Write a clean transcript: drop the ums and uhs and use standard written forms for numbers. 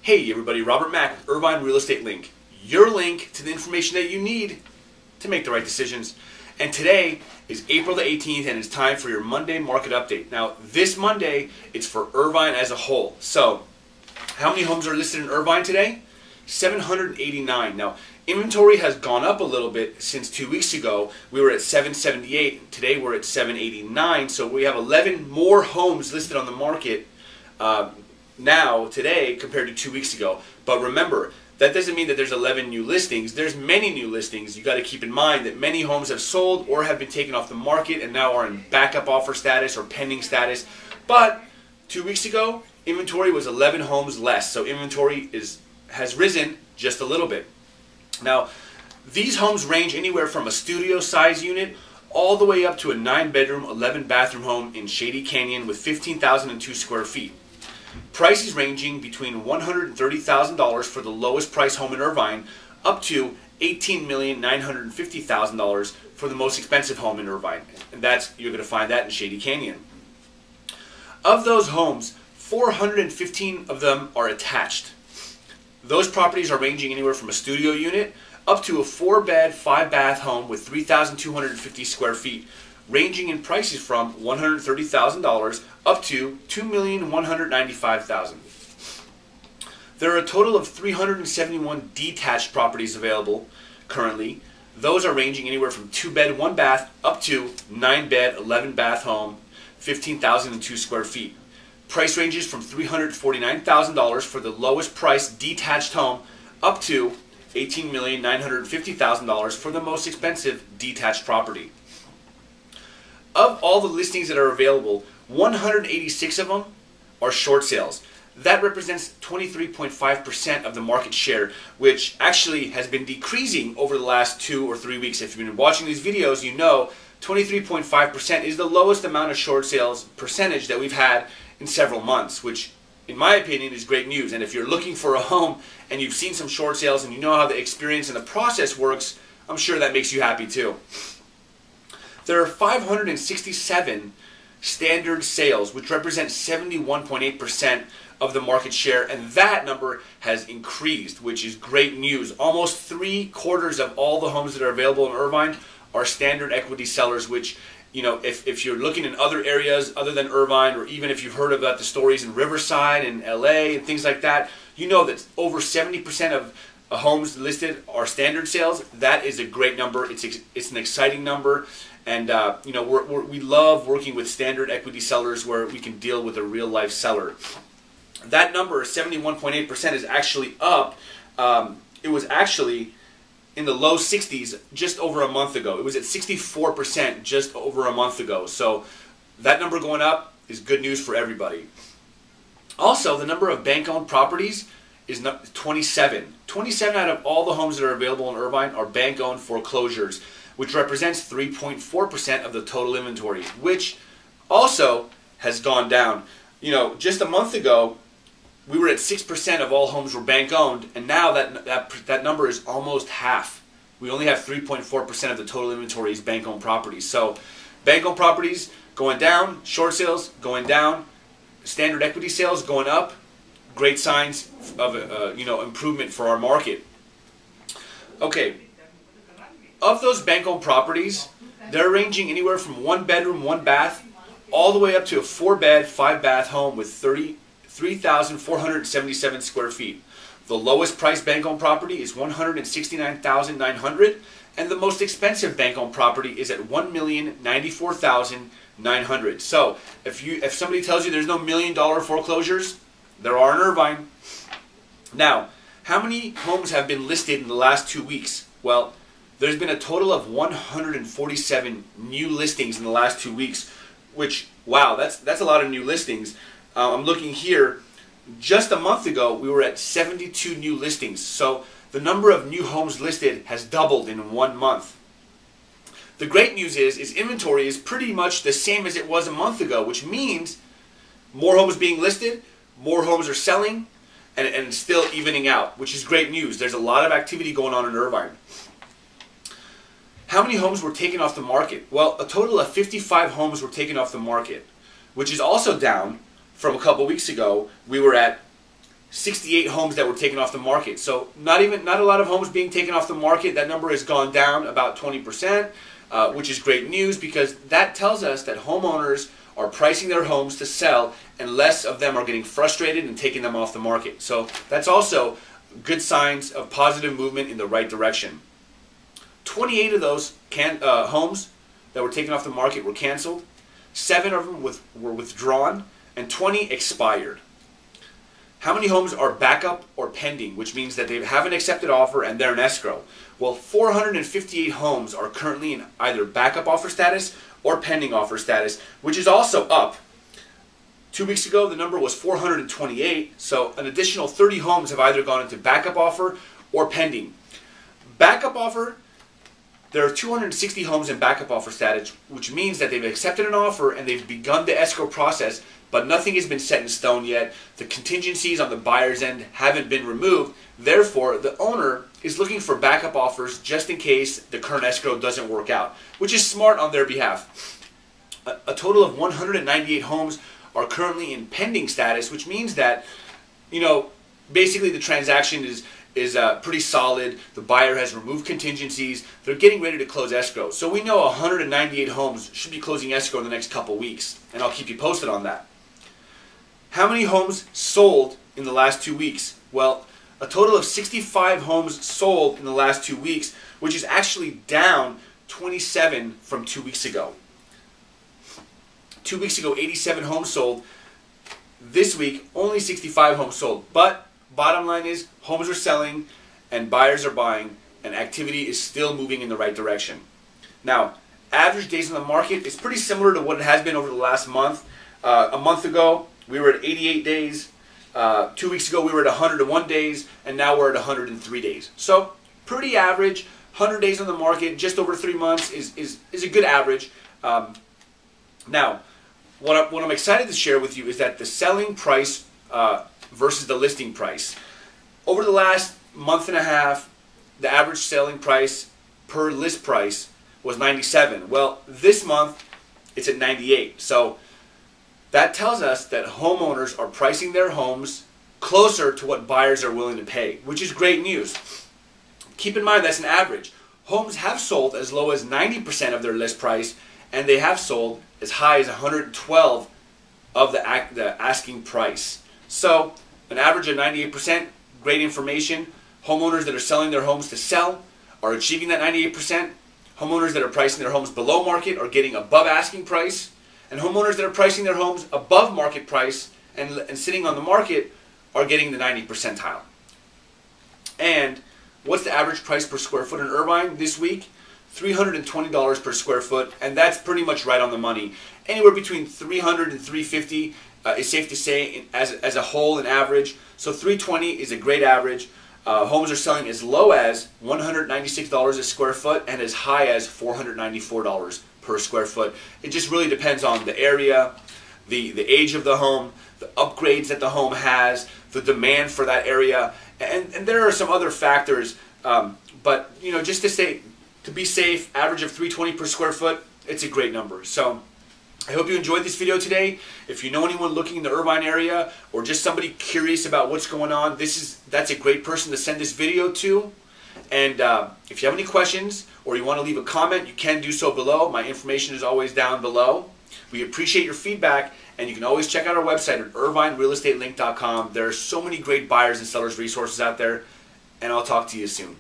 Hey everybody, Robert Mack with Irvine Real Estate Link. Your link to the information that you need to make the right decisions. And today is April the 18th and it's time for your Monday market update. Now this Monday, it's for Irvine as a whole. So, how many homes are listed in Irvine today? 789. Now, inventory has gone up a little bit since 2 weeks ago. We were at 778. Today we're at 789. So we have 11 more homes listed on the market now, today, compared to 2 weeks ago. But remember, that doesn't mean that there's 11 new listings. There's many new listings. You got to keep in mind that many homes have sold or have been taken off the market and now are in backup offer status or pending status. But 2 weeks ago, inventory was 11 homes less. So inventory has risen just a little bit. Now, these homes range anywhere from a studio size unit all the way up to a 9-bedroom, 11-bathroom home in Shady Canyon with 15,002 square feet. Prices ranging between $130,000 for the lowest price home in Irvine up to $18,950,000 for the most expensive home in Irvine. And you're going to find that in Shady Canyon. Of those homes, 415 of them are attached. Those properties are ranging anywhere from a studio unit up to a 4-bed, 5-bath home with 3,250 square feet, ranging in prices from $130,000 up to $2,195,000. There are a total of 371 detached properties available currently. Those are ranging anywhere from 2-bed, 1-bath up to 9-bed, 11-bath home, 15,002 square feet. Price ranges from $349,000 for the lowest price detached home up to $18,950,000 for the most expensive detached property. Of all the listings that are available, 186 of them are short sales. That represents 23.5% of the market share, which actually has been decreasing over the last 2 or 3 weeks. If you've been watching these videos, you know 23.5% is the lowest amount of short sales percentage that we've had in several months, which in my opinion is great news. And if you're looking for a home and you've seen some short sales and you know how the experience and the process works, I'm sure that makes you happy too. There are 567 standard sales, which represent 71.8% of the market share, and that number has increased, which is great news. Almost 3/4 of all the homes that are available in Irvine are standard equity sellers, which, you know, if you're looking in other areas other than Irvine, or even if you've heard about the stories in Riverside and LA and things like that, you know that over 70% of homes listed are standard sales. That is a great number. It's an exciting number. And you know, we love working with standard equity sellers where we can deal with a real life seller. That number, 71.8%, is actually up. It was actually in the low 60s just over a month ago. It was at 64% just over a month ago. So that number going up is good news for everybody. Also, the number of bank-owned properties is 27. 27 out of all the homes that are available in Irvine are bank-owned foreclosures, which represents 3.4% of the total inventory, which also has gone down. You know, just a month ago, we were at 6% of all homes were bank-owned, and now that number is almost half. We only have 3.4% of the total inventory is bank-owned properties. So, bank-owned properties going down, short sales going down, standard equity sales going up. Great signs of improvement for our market. Okay. Of those bank-owned properties, they're ranging anywhere from 1-bedroom, 1-bath, all the way up to a 4-bed, 5-bath home with 3,477 square feet. The lowest priced bank-owned property is $169,900, and the most expensive bank-owned property is at $1,094,900. So, if somebody tells you there's no $1 million foreclosures, there are in Irvine. Now, how many homes have been listed in the last 2 weeks? Well, there's been a total of 147 new listings in the last 2 weeks, which, wow, that's a lot of new listings. I'm looking here. Just a month ago, we were at 72 new listings. So the number of new homes listed has doubled in 1 month. The great news is inventory is pretty much the same as it was a month ago, which means more homes being listed, more homes are selling, and still evening out, which is great news. There's a lot of activity going on in Irvine. How many homes were taken off the market? Well, a total of 55 homes were taken off the market, which is also down from a couple weeks ago. We were at 68 homes that were taken off the market. So not a lot of homes being taken off the market. That number has gone down about 20%, which is great news because that tells us that homeowners are pricing their homes to sell and less of them are getting frustrated and taking them off the market. So that's also good signs of positive movement in the right direction. 28 of those homes that were taken off the market were canceled. 7 of them were withdrawn and 20 expired. How many homes are backup or pending, which means that they have an accepted offer and they're in escrow? Well, 458 homes are currently in either backup offer status or pending offer status, which is also up. 2 weeks ago, the number was 428, so an additional 30 homes have either gone into backup offer or pending. Backup offer, there are 260 homes in backup offer status, which means that they've accepted an offer and they've begun the escrow process, but nothing has been set in stone yet. The contingencies on the buyer's end haven't been removed. Therefore, the owner is looking for backup offers just in case the current escrow doesn't work out, which is smart on their behalf. A total of 198 homes are currently in pending status, which means that, basically the transaction is pretty solid. The buyer has removed contingencies. They're getting ready to close escrow. So we know 198 homes should be closing escrow in the next couple weeks, and I'll keep you posted on that. How many homes sold in the last 2 weeks? Well, a total of 65 homes sold in the last 2 weeks, which is actually down 27 from 2 weeks ago. 2 weeks ago, 87 homes sold. This week, only 65 homes sold. But bottom line is, homes are selling and buyers are buying, and activity is still moving in the right direction. Now, average days on the market is pretty similar to what it has been over the last month. A month ago, we were at 88 days. 2 weeks ago, we were at 101 days, and now we're at 103 days. So, pretty average. 100 days on the market, just over 3 months, is a good average. Now, what I'm excited to share with you is that the selling price versus the listing price. Over the last month and a half, the average selling price per list price was 97. Well, this month, it's at 98. So, that tells us that homeowners are pricing their homes closer to what buyers are willing to pay, which is great news. Keep in mind that's an average. Homes have sold as low as 90% of their list price, and they have sold as high as 112 of the asking price. So, an average of 98%, great information. Homeowners that are selling their homes to sell are achieving that 98%. Homeowners that are pricing their homes below market are getting above asking price. And homeowners that are pricing their homes above market price and sitting on the market are getting the 90th percentile. And what's the average price per square foot in Irvine this week? $320 per square foot, and that's pretty much right on the money. Anywhere between $300 and $350 is safe to say as a whole, an average. So $320 is a great average. Homes are selling as low as $196 a square foot and as high as $494 per square foot. It just really depends on the area, the age of the home, the upgrades that the home has, the demand for that area, and there are some other factors. But just to be safe, average of $320 per square foot, it's a great number. So I hope you enjoyed this video today. If you know anyone looking in the Irvine area or just somebody curious about what's going on, that's a great person to send this video to. And if you have any questions or you want to leave a comment, you can do so below. My information is always down below. We appreciate your feedback, and you can always check out our website at irvinerealestatelinked.com. There are so many great buyers and sellers resources out there, and I'll talk to you soon.